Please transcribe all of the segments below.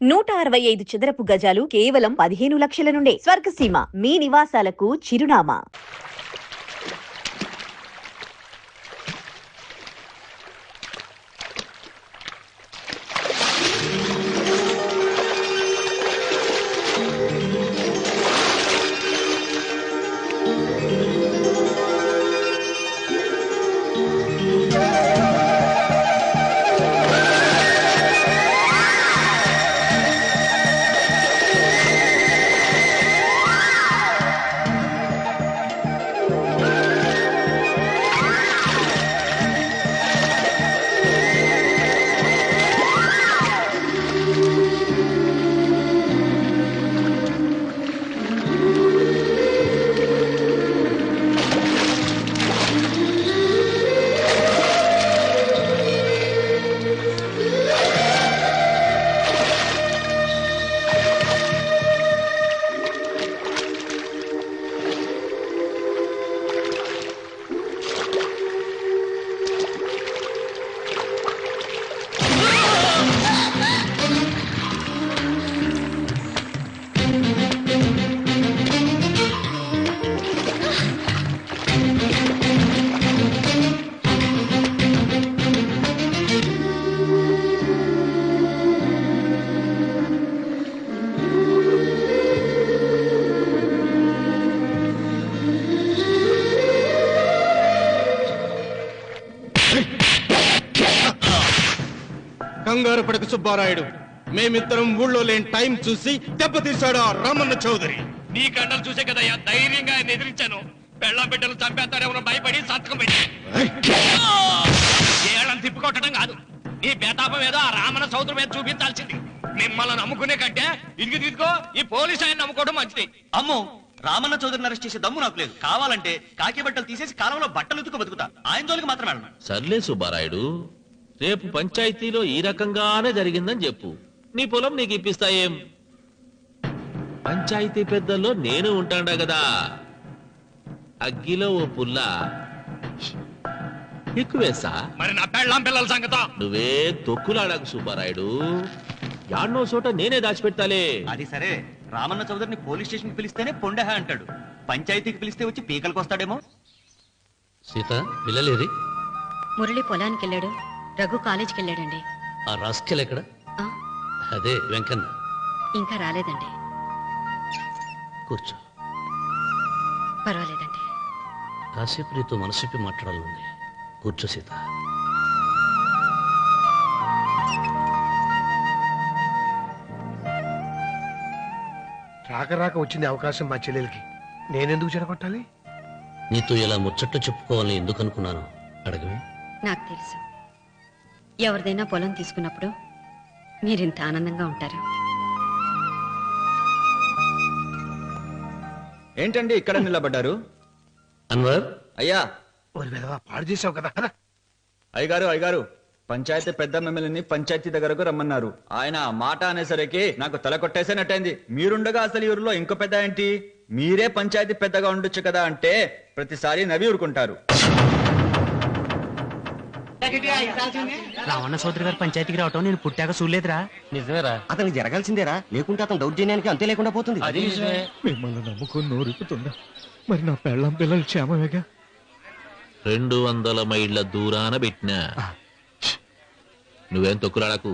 165 చదరపు గజాలు కేవలం 15 లక్షల నుండే. స్వర్గసీమ మీ నివాసాలకు చిరునామా. కంగారు పడక సుబ్బారాయుడు, మేమిద్దరం ఊళ్ళో లేని టైం చూసి దెబ్బతీశాడు ఆ రామన్న చౌదరి. నీ కండలు చూసే కదయ్యా ధైర్యంగా ఆయన ఎదిరించాను. పెళ్ళ బిడ్డలు చంపేస్తారేమో భయపడి సంతకం పెట్టి ఏళ్ళని తిప్పుకొట్టడం కాదు, నీ బేతాపం ఏదో ఆ రామన్న చౌదరి మీద చూపించాల్సింది. మిమ్మల్ని నమ్ముకునే కంటే ఇదిగో ఈ పోలీసు ఆయన నమ్ముకోవడం మంచిది. అమ్మో, రామన్న చౌదరిని అరెస్ట్ చేసే దమ్ము నాకు లేదు. కావాలంటే కాకి బట్టలు తీసేసి కాలంలో బట్టలు ఉతుకు బతుకుతా. ఆయన జోలికి మాత్రం వెళ్ళను. సర్లే సుబ్బారాయుడు, రేపు పంచాయతీలో ఈ రకంగానే జరిగిందని చెప్పు, నీ పొలం నీకు ఇప్పిస్తాయేం? పంచాయతీ పెద్దల్లో నేను ఉంటాడా కదా, అగ్గిలో ఓ పుల్ల ఎక్కువేసా. మరి నా పెళ్ళాం పిల్లల సంగతం నువ్వే తొక్కులాడాకు సుబ్బారాయుడు, యాడ్నో చోట నేనే దాచిపెట్టాలే. అది సరే, రామన్న చౌదరిని పోలీస్ స్టేషన్ కి పిలిస్తేనే పొండహ అంటాడు, పంచాయతీకి పిలిస్తే వచ్చి పీకలకు వస్తాడేమో. సీత, పిల్లలేరి? మురళి పొలానికి వెళ్ళాడు, రఘు కాలేజీకి వెళ్ళాడండి. ఆ రాస్కెల్ ఎక్కడ? అదే వెంకన్న. ఇంకా రాలేదండి. కూర్చో. పర్వాలేదండి. కాసేపు నీతో మనసుపి మాట్లాడాలండి. కూర్చో సీత. రాక రాక వచ్చింది అవకాశం మా చెల్లెలకి, నేనెందుకు చెడగొట్టాలి? నీతో ఇలా ముచ్చట్లు చెప్పుకోవాలని ఎందుకు అనుకున్నాను అడగవే. నాకు తెలుసు, ఎవరిదైనా పొలం తీసుకున్నప్పుడు మీరింత ఆనందంగా ఉంటారు. ఏంటండి ఇక్కడ నిలబడ్డారు? అన్వర్, అయ్యా. పాడు చేసావు కదా. అయ్యగారు, పంచాయతీ పెద్ద మిమ్మల్ని పంచాయతీ దగ్గరకు రమ్మన్నారు. ఆయన మాట అనేసరికి నాకు తల కొట్టేసేనట్టయింది. మీరుండగా అసలు ఈ ఊరిలో ఇంకో పెద్ద ఏంటి? మీరే పంచాయతీ పెద్దగా ఉండొచ్చు కదా అంటే ప్రతిసారి నవ్వి ఊరుకుంటారు. రావణ సోదరి గారు పంచాయతీకి రావటం నేను పుట్టాక చూడలేదురా. నిజమేరా? అతనికి జరగాల్సిందేరా, లేకుంటే అతను దౌర్జన్యానికి అంతే లేకుండా పోతుంది. అది నిజమే. మిమ్మల్ని నమ్ముకొని నోరుపుతుందా? మరి నా పెళ్ళం పిల్లలు క్షేమమేగా? 200 మైళ్ళ దూరాన పెట్టినా. నువ్వేం తొక్కులాడకు.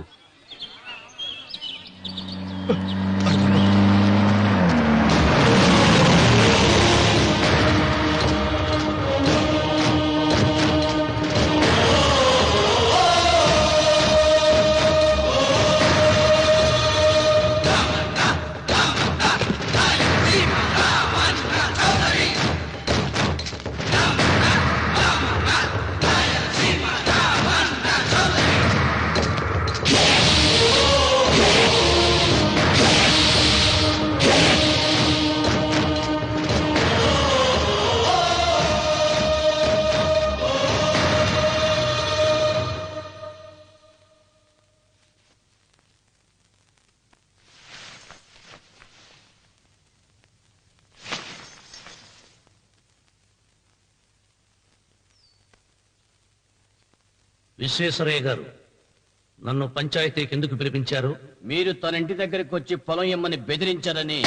విశ్వేశ్వరయ్య గారు, నన్ను పంచాయతీకి ఎందుకు పిలిపించారు? మీరు తన ఇంటి దగ్గరికి వచ్చి పొలం ఇమ్మని బెదిరించారని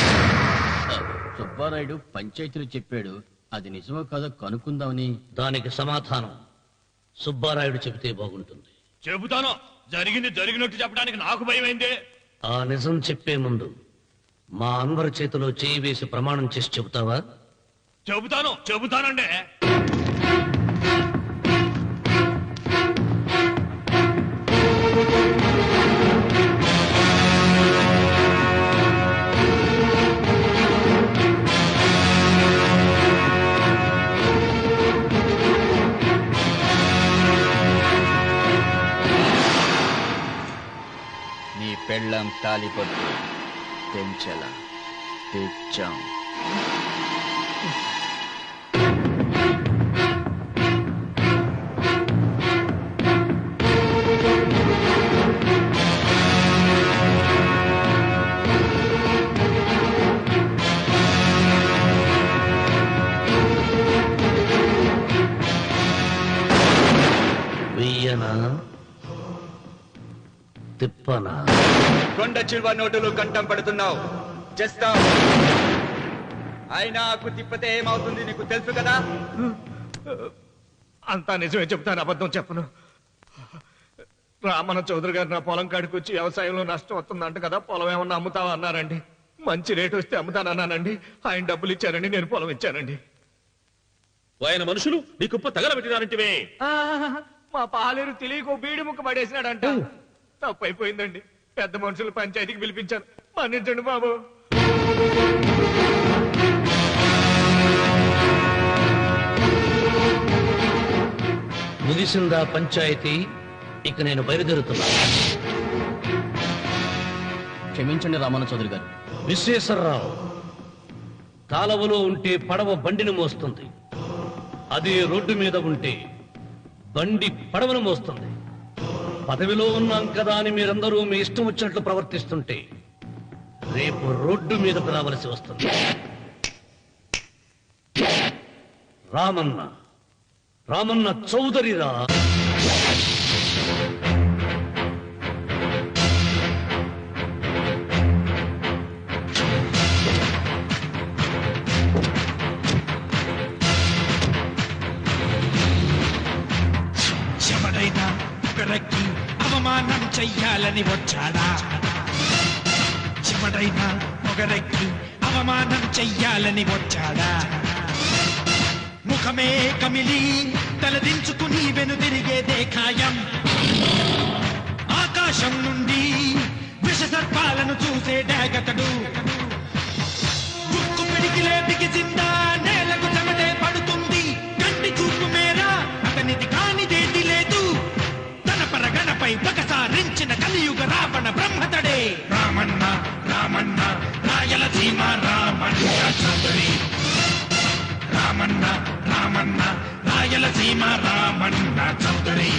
సుబ్బారాయుడు పంచాయతీలో చెప్పాడు. అది నిజమో కాదో కనుక్కుందామని. దానికి సమాధానం సుబ్బారాయుడు చెబితే బాగుంటుంది. చెబుతాను. జరిగింది జరిగినట్టు చెప్పడానికి నాకు భయమైంది. ఆ నిజం చెప్పే ముందు మా అన్వర్ చేతిలో చేయి వేసి ప్రమాణం చేసి చెబుతావా? చెబుతానండి. నీ పెళ్ళం తాలిపొట్టు తెంచల తెచ్చాం. వెయ్యనా తిప్పనా? కొండ చిల్వ నోటులు కంఠం పడుతున్నావు, చేస్తావు. అయినా ఆకు తిప్పితే ఏమవుతుంది నీకు తెలుసు కదా. అంతా నిజమే చెప్తాను, అబద్ధం చెప్పను. రామన్న చౌదరి గారు నా పొలం కాడికి వచ్చి వ్యవసాయంలో నష్టం వస్తుందంట కదా, పొలం ఏమన్నా అమ్ముతావా అన్నారండి. మంచి రేటు వస్తే అమ్ముతానన్నానండి. ఆయన డబ్బులు ఇచ్చారండి, నేను పొలం ఇచ్చానండి. ఆయన మనుషులు నీ కుప్ప తగలబెట్టినారంటివే. మా పాలేరు తెలియక బీడి ముక్క పడేసినాడంట. తప్పైపోయిందండి. పెద్ద మనుషులు పంచాయతీకి పిలిపించాను, మన్నించండి బాబు. ముగిసిందా పంచాయతీ? ఇక నేను బయలుదేరుతున్నా. క్షమించండి రామన్న చౌదరి గారు. విశ్వేశ్వరరావు, కాలవలో ఉంటే పడవ బండిని మోస్తుంది, అదే రోడ్డు మీద ఉంటే బండి పడవను మోస్తుంది. పదవిలో ఉన్నాం కదా అని మీరందరూ మీ ఇష్టం వచ్చినట్లు ప్రవర్తిస్తుంటే రేపు రోడ్డు మీదకు రావలసి వస్తుంది. రామన్న చౌదరిరా. ఎవడైనా ఒకరికి అవమానం చెయ్యాలని వచ్చాడా? ఎవడైనా ఒకరికి అవమానం చెయ్యాలని వచ్చాడా? ముఖమే కమిలి తలదించుకుని వెనుదిరిగేదే ఖాయం. ఆకాశం నుండి విష సర్పాలను చూసే డాగతడు. ఉక్కు పిడికిలే బిగిసిందా నేలకు చెమటే పడుతుంది. కంటి చూపు మేరా అతనిది కానిదేది లేదు. తన పరగణపై పగసారించిన కలియుగ రావణ బ్రహ్మతడే రామన్న. రామన్న రాయలసీమ రామన్న చౌదరి. రామన్న రాయలసీమ రామన్న చౌదరి.